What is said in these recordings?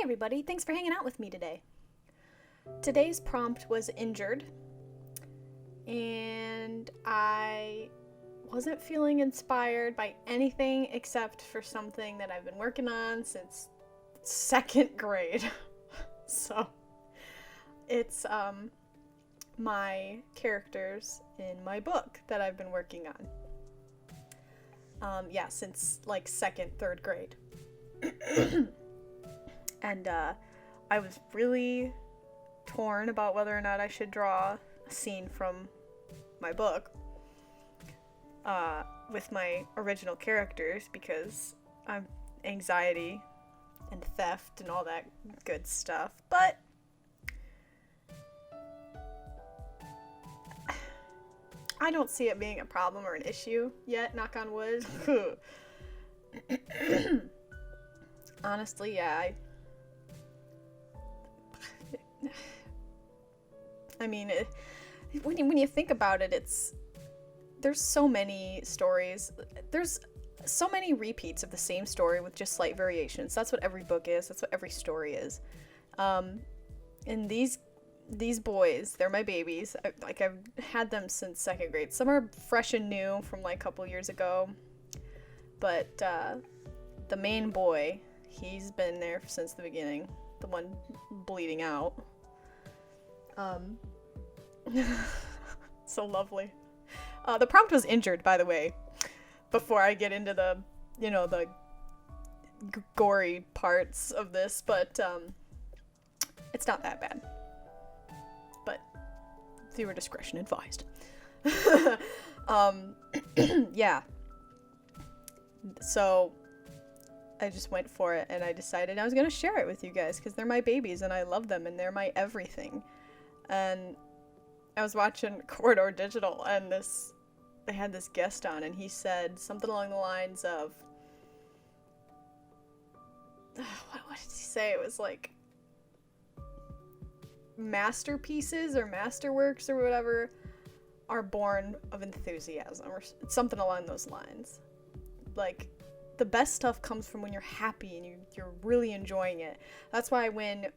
Hey everybody, thanks for hanging out with me today. Today's prompt was injured, and I wasn't feeling inspired by anything except for something that I've been working on since second grade. So, it's my characters in my book that I've been working on. Since like second, third grade. And I was really torn about whether or not I should draw a scene from my book with my original characters because I'm anxiety and theft and all that good stuff. But I don't see it being a problem or an issue yet, knock on wood. Honestly, yeah, I mean, when you think about it, there's so many stories. There's so many repeats of the same story with just slight variations. That's what every book is. That's what every story is. And these boys, they're my babies. I've had them since second grade. Some are fresh and new from like a couple years ago. But the main boy, he's been there since the beginning. The one bleeding out. So lovely. The prompt was injured, by the way, before I get into the gory parts of this, but it's not that bad. But viewer discretion advised. Yeah. So I just went for it, and I decided I was going to share it with you guys because they're my babies and I love them and they're my everything. And I was watching Corridor Digital, and they had this guest on, and he said something along the lines of, what did he say? It was like masterpieces or masterworks or whatever are born of enthusiasm or something along those lines. Like, the best stuff comes from when you're happy and you're really enjoying it. That's why when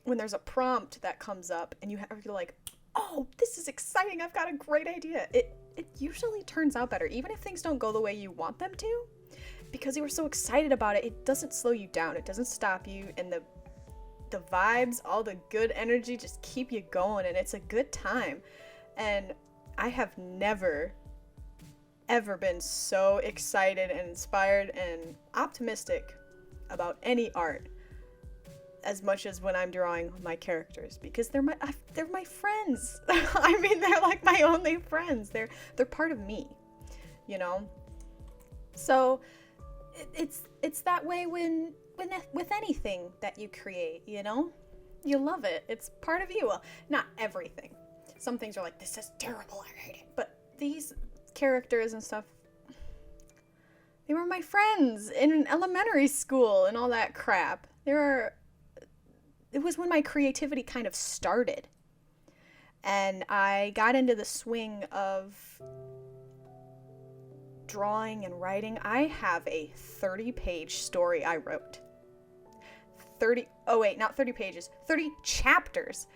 there's a prompt that comes up and you're like, oh, this is exciting, I've got a great idea, it usually turns out better, even if things don't go the way you want them to, because you were so excited about it. It doesn't slow you down, it doesn't stop you, and the vibes, all the good energy just keep you going, and it's a good time. And I have never ever been so excited and inspired and optimistic about any art as much as when I'm drawing my characters, because they're my friends. I mean, they're like my only friends. They're part of me, you know. So it's that way when with anything that you create, you know, you love it. It's part of you. Well, not everything. Some things are like, this is terrible, I hate it. But these characters and stuff, they were my friends in elementary school and all that crap. It was when my creativity kind of started, and I got into the swing of drawing and writing. I have a 30-page story I wrote. 30 pages, 30 chapters.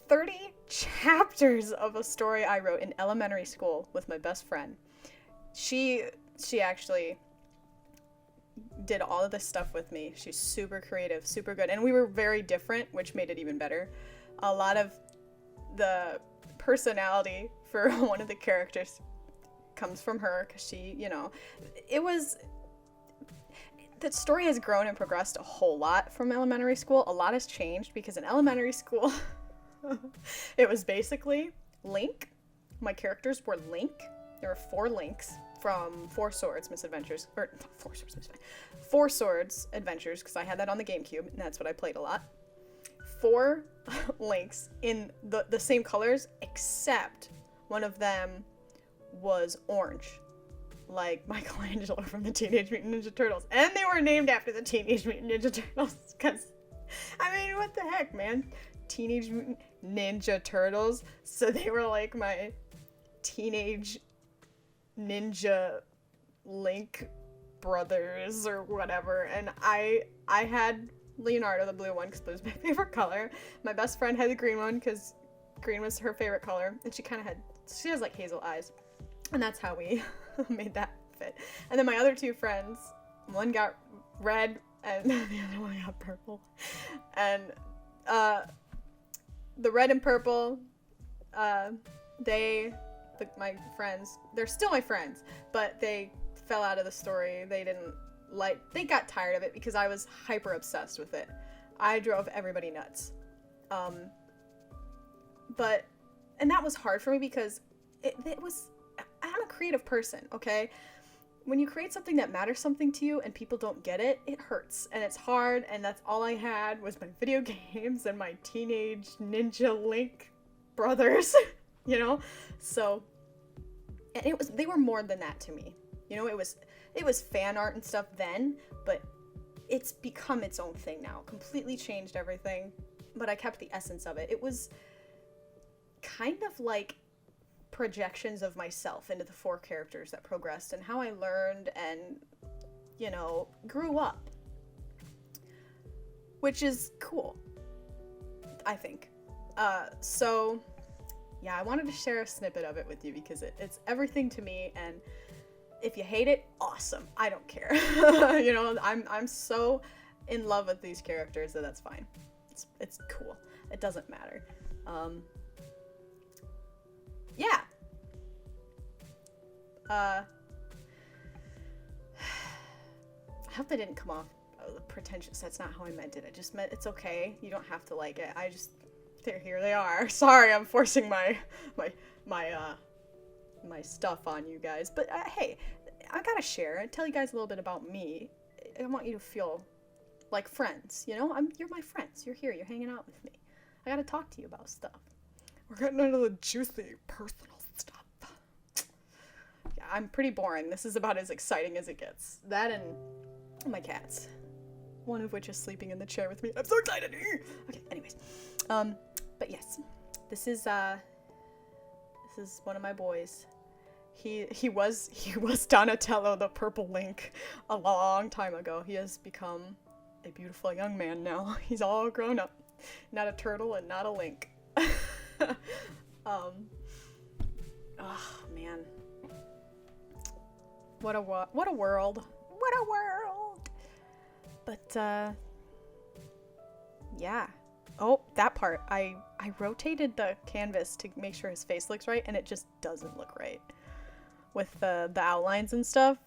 30 chapters of a story I wrote in elementary school with my best friend. She actually did all of this stuff with me. She's super creative, super good, and we were very different, which made it even better. A lot of the personality for one of the characters comes from her, because she, the story has grown and progressed a whole lot from elementary school. A lot has changed, because in elementary school it was basically Link. My characters were Link. There were 4 Links from Four Swords Adventures, because I had that on the GameCube, and that's what I played a lot. 4 Links in the same colors, except one of them was orange, like Michelangelo from the Teenage Mutant Ninja Turtles. And they were named after the Teenage Mutant Ninja Turtles, because, I mean, what the heck, man? Teenage Mutant Ninja Turtles, so they were like my teenage ninja Link brothers or whatever, and I had Leonardo, the blue one, because blue is my favorite color. My best friend had the green one because green was her favorite color, and she has like hazel eyes, and that's how we made that fit. And then my other two friends, one got red and the other one got purple, and the red and purple, my friends, they're still my friends, but they fell out of the story. They got tired of it because I was hyper obsessed with it. I drove everybody nuts. And that was hard for me because I'm a creative person, okay? When you create something that matters something to you and people don't get it, it hurts and it's hard, and that's all I had was my video games and my teenage ninja Link brothers, you know? So, and they were more than that to me. You know, it was fan art and stuff then, but it's become its own thing now. Completely changed everything, but I kept the essence of it. It was kind of like projections of myself into the 4 characters that progressed and how I learned and, you know, grew up. Which is cool, I think. So, yeah, I wanted to share a snippet of it with you because it's everything to me, and if you hate it, awesome. I don't care. You know, I'm so in love with these characters that that's fine. It's cool. It doesn't matter. Yeah. I hope that didn't come off pretentious. That's not how I meant it. I just meant it's okay. You don't have to like it. Here they are. Sorry, I'm forcing my stuff on you guys. But hey, I gotta share and tell you guys a little bit about me. I want you to feel like friends, you know? You're my friends. You're here. You're hanging out with me. I gotta talk to you about stuff. We're getting into the juicy, personal stuff. Yeah, I'm pretty boring. This is about as exciting as it gets. That and my cats. One of which is sleeping in the chair with me. I'm so excited! Okay, anyways. But yes. This is one of my boys. He was Donatello, the purple Link, a long time ago. He has become a beautiful young man now. He's all grown up. Not a turtle and not a Link. Oh man. What a world. What a world. But yeah. Oh, that part. I rotated the canvas to make sure his face looks right, and it just doesn't look right with the outlines and stuff.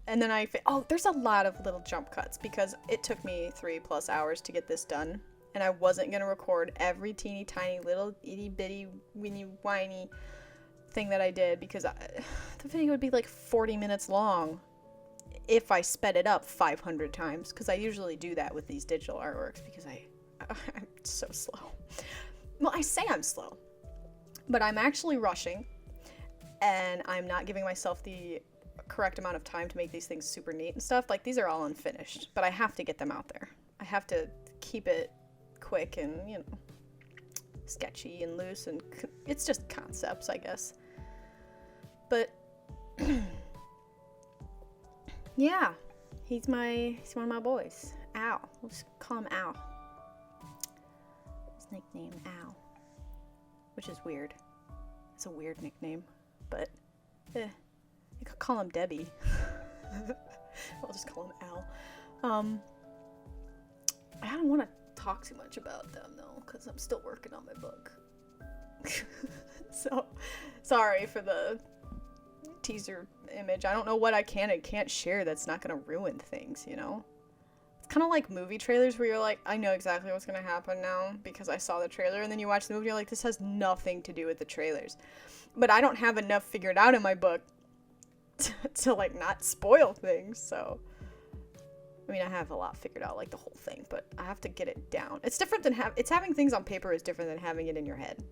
And then there's a lot of little jump cuts because it took me 3+ hours to get this done, and I wasn't gonna record every teeny tiny little itty bitty weeny whiny thing that I did because the video would be like 40 minutes long if I sped it up 500 times, because I usually do that with these digital artworks because I'm so slow. Well, I say I'm slow, but I'm actually rushing, and I'm not giving myself the correct amount of time to make these things super neat and stuff. Like, these are all unfinished, but I have to get them out there. I have to keep it quick and, you know, sketchy and loose, and it's just concepts, I guess. But yeah, he's one of my boys. Al. We'll just call him Al. His nickname, Al. Which is weird. It's a weird nickname, but you could call him Debbie. I'll just call him Al. I don't want to talk too much about them though, because I'm still working on my book. So, sorry for the teaser image. I don't know what I can and can't share that's not going to ruin things, you know? It's kind of like movie trailers where you're like, I know exactly what's going to happen now because I saw the trailer, and then you watch the movie and you're like, this has nothing to do with the trailers. But I don't have enough figured out in my book to like not spoil things, so I mean, I have a lot figured out, like the whole thing, but I have to get it down. It's different than having things on paper is different than having it in your head.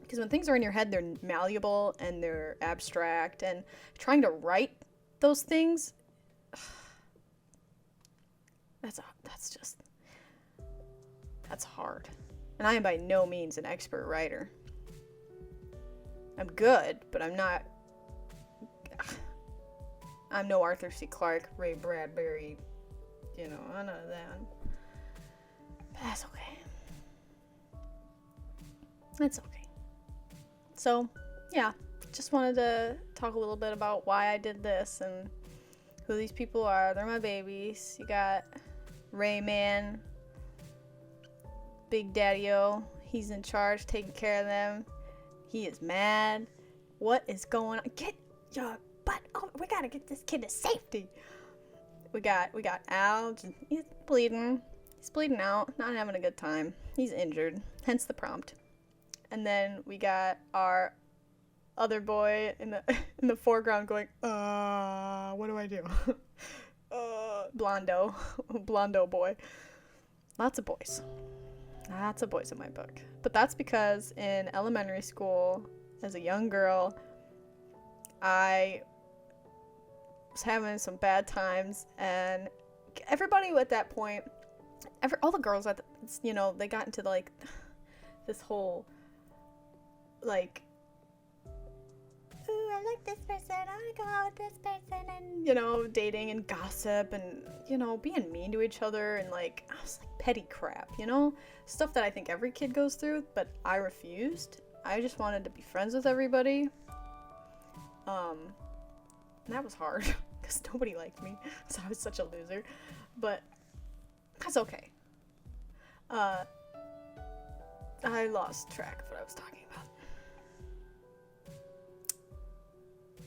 Because when things are in your head, they're malleable and they're abstract, and trying to write those things, that's hard. And I am by no means an expert writer. I'm good, but I'm not. I'm no Arthur C. Clarke, Ray Bradbury, you know, none of that. But that's okay. That's okay. So, yeah, just wanted to talk a little bit about why I did this and who these people are. They're my babies. You got Rayman, Big Daddy-O. He's in charge, taking care of them. He is mad. What is going on? Get your butt over. We gotta get this kid to safety. We got Al. He's bleeding. He's bleeding out. Not having a good time. He's injured. Hence the prompt. And then we got our other boy in the foreground going, what do I do? Blondo boy. Lots of boys. Lots of boys in my book. But that's because in elementary school, as a young girl, I was having some bad times, and everybody at that point, all the girls they got into like this whole like, ooh, I like this person, I want to go out with this person, and dating and gossip and being mean to each other, and like I was like petty crap, stuff that I think every kid goes through, but I refused. I just wanted to be friends with everybody. And that was hard because nobody liked me, so I was such a loser, but that's okay. I lost track of what I was talking about.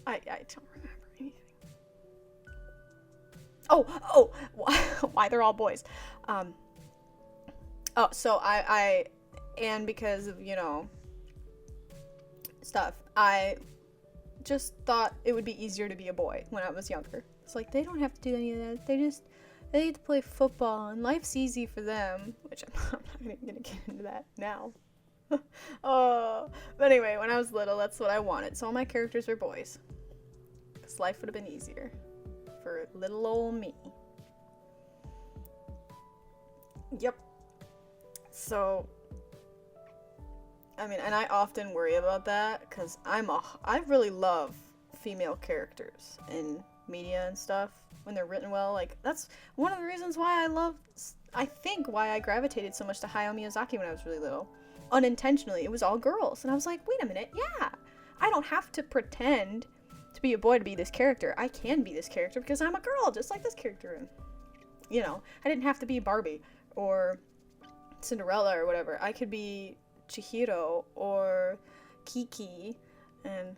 I don't remember anything. Oh, why they're all boys. So I and because of, stuff, I just thought it would be easier to be a boy when I was younger. It's like, they don't have to do any of that. They need to play football, and life's easy for them, which I'm not even going to get into that now. But anyway, when I was little, that's what I wanted. So all my characters were boys, because life would have been easier for little old me. Yep. So, I mean, and I often worry about that, because I really love female characters in media and stuff when they're written well. Like, that's one of the reasons why I think why I gravitated so much to Hayao Miyazaki when I was really little. Unintentionally, it was all girls, and I was like, wait a minute, yeah, I don't have to pretend to be a boy to be this character. I can be this character because I'm a girl, just like this character. And I didn't have to be Barbie or Cinderella or whatever. I could be Chihiro or Kiki, and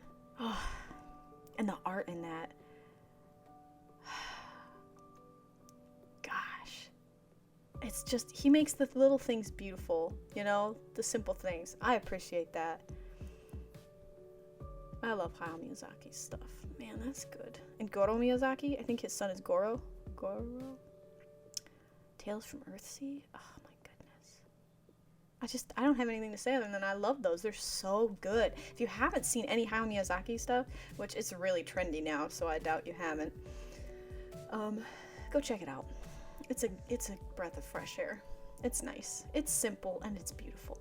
the art in that. Gosh. It's just, he makes the little things beautiful, the simple things. I appreciate that. I love Hayao Miyazaki's stuff. Man, that's good. And Goro Miyazaki, I think his son is Goro. Tales from Earthsea? Oh my goodness. I don't have anything to say other than I love those. They're so good. If you haven't seen any Hayao Miyazaki stuff, which is really trendy now, so I doubt you haven't, go check it out. It's a breath of fresh air. It's nice. It's simple and it's beautiful.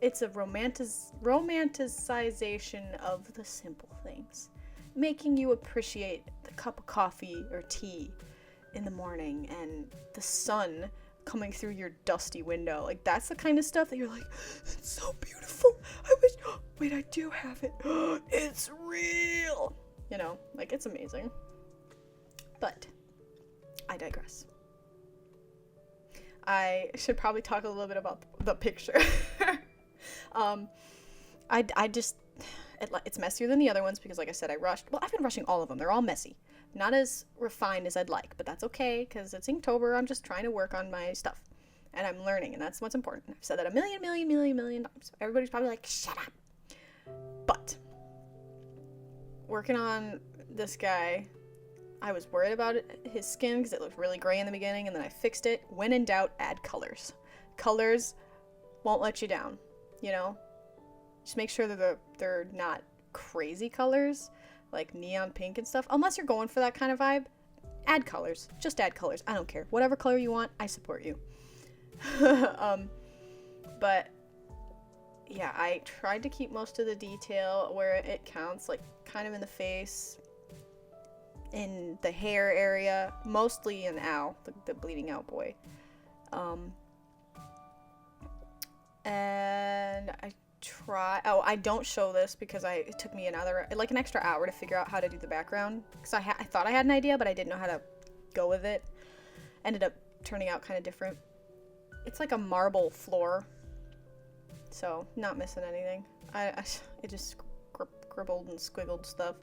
It's a romanticization of the simple things, making you appreciate the cup of coffee or tea in the morning and the sun coming through your dusty window. Like, that's the kind of stuff that you're like, it's so beautiful. I wish, wait, I do have it. It's real. Like, it's amazing. But I digress. I should probably talk a little bit about the picture. It's messier than the other ones because, like I said, I rushed. Well, I've been rushing all of them. They're all messy. Not as refined as I'd like, but that's okay because it's Inktober. I'm just trying to work on my stuff, and I'm learning, and that's what's important. I've said that a million times. Everybody's probably like, shut up. But working on this guy, I was worried about his skin because it looked really gray in the beginning, and then I fixed it. When in doubt, add colors. Colors won't let you down, Just make sure that they're not crazy colors, like neon pink and stuff. Unless you're going for that kind of vibe, add colors. Just add colors. I don't care. Whatever color you want, I support you. But yeah, I tried to keep most of the detail where it counts, like kind of in the face. in the hair area, mostly in Al, the bleeding out boy. And I don't show this because it took me an extra hour to figure out how to do the background, because I thought I had an idea, but I didn't know how to go with it. Ended up turning out kind of different. It's like a marble floor, so not missing anything. It just scribbled and squiggled stuff.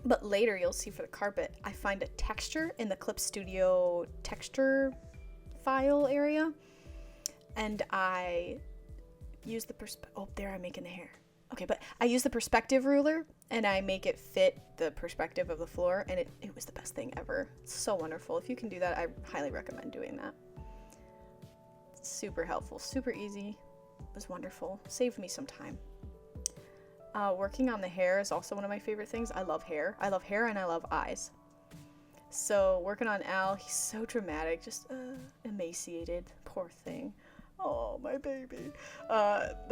But later you'll see for the carpet, I find a texture in the Clip Studio texture file area, and I use the there I'm making the hair. Okay, but I use the perspective ruler and I make it fit the perspective of the floor, and it was the best thing ever. It's so wonderful. If you can do that, I highly recommend doing that. It's super helpful, super easy. It was wonderful. Saved me some time. Working on the hair is also one of my favorite things. I love hair. I love hair and I love eyes. So working on Al, he's so dramatic, just emaciated, poor thing. Oh, my baby. But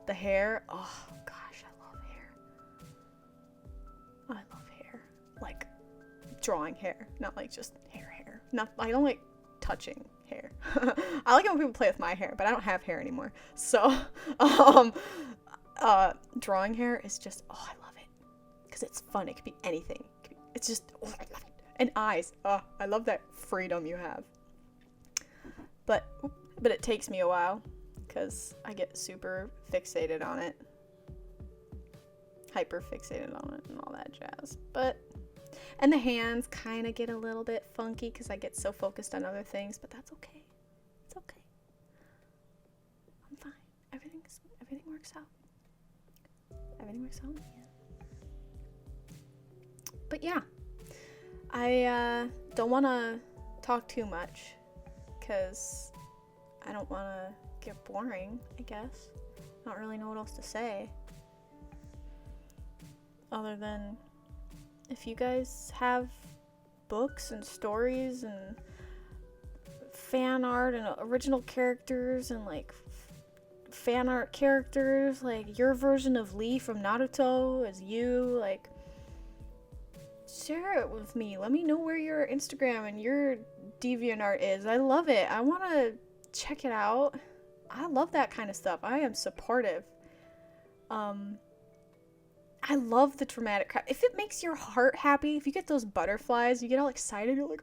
the hair, oh gosh, I love hair. I love hair. Like drawing hair, not like just hair. I don't like touching hair. I like it when people play with my hair, but I don't have hair anymore. So, drawing hair is just, I love it. Because it's fun. It could be anything. It's just, I love it. And eyes. I love that freedom you have. But it takes me a while, because I get super fixated on it. Hyper fixated on it and all that jazz. And the hands kind of get a little bit funky because I get so focused on other things, but that's okay. It's okay. I'm fine. Everything works out. Everything works out in the end. But yeah, I don't want to talk too much because I don't want to get boring, I guess. I don't really know what else to say. Other than, if you guys have books and stories and fan art and original characters and like fan art characters, like your version of Lee from Naruto as you, like, share it with me. Let me know where your Instagram and your DeviantArt is. I love it. I want to check it out. I love that kind of stuff. I am supportive. I love the dramatic crap. If it makes your heart happy, if you get those butterflies, you get all excited, you're like,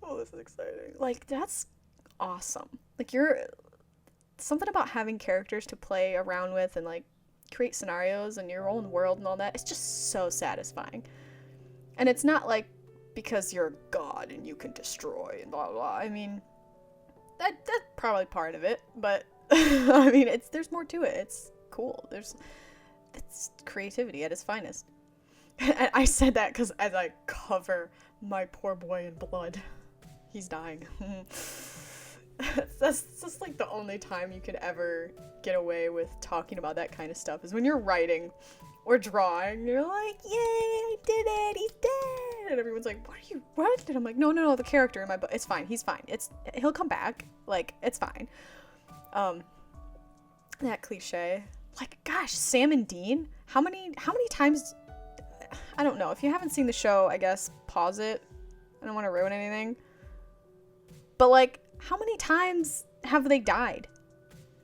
oh, this is exciting. Like, that's awesome. Like, something about having characters to play around with and, like, create scenarios in your own world and all that, it's just so satisfying. And it's not, like, because you're a god and you can destroy and blah, blah, blah. I mean, that's probably part of it, but, I mean, there's more to it. It's cool. It's creativity at its finest. And I said that because as I cover my poor boy in blood, he's dying. That's just like the only time you could ever get away with talking about that kind of stuff is when you're writing or drawing. You're like, yay, I did it, he's dead. And everyone's like, what? And I'm like, no, the character in my book, it's fine, he's fine. He'll come back. Like, it's fine. That cliche. Like, gosh, Sam and Dean, how many times, I don't know, if you haven't seen the show, I guess, pause it, I don't want to ruin anything, but, like, how many times have they died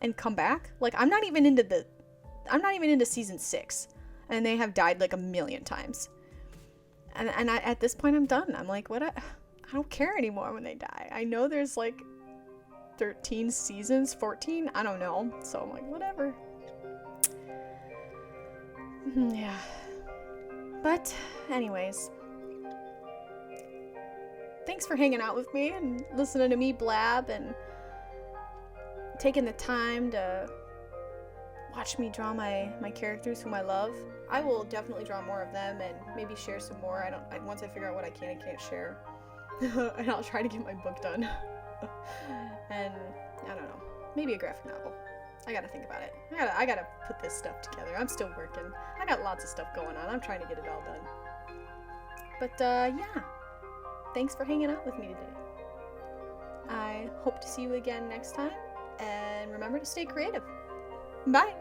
and come back? Like, I'm not even into season 6, and they have died, like, 1,000,000 times, and at this point, I'm done. I'm like, I don't care anymore when they die. I know there's, like, 13 seasons, 14, I don't know, so I'm like, whatever. Yeah. But, anyways. Thanks for hanging out with me and listening to me blab and taking the time to watch me draw my characters whom I love. I will definitely draw more of them and maybe share some more. Once I figure out what I can and can't share. And I'll try to get my book done. And, I don't know. Maybe a graphic novel. I gotta think about it. I gotta put this stuff together. I'm still working. I got lots of stuff going on. I'm trying to get it all done. But, yeah. Thanks for hanging out with me today. I hope to see you again next time. And remember to stay creative. Bye!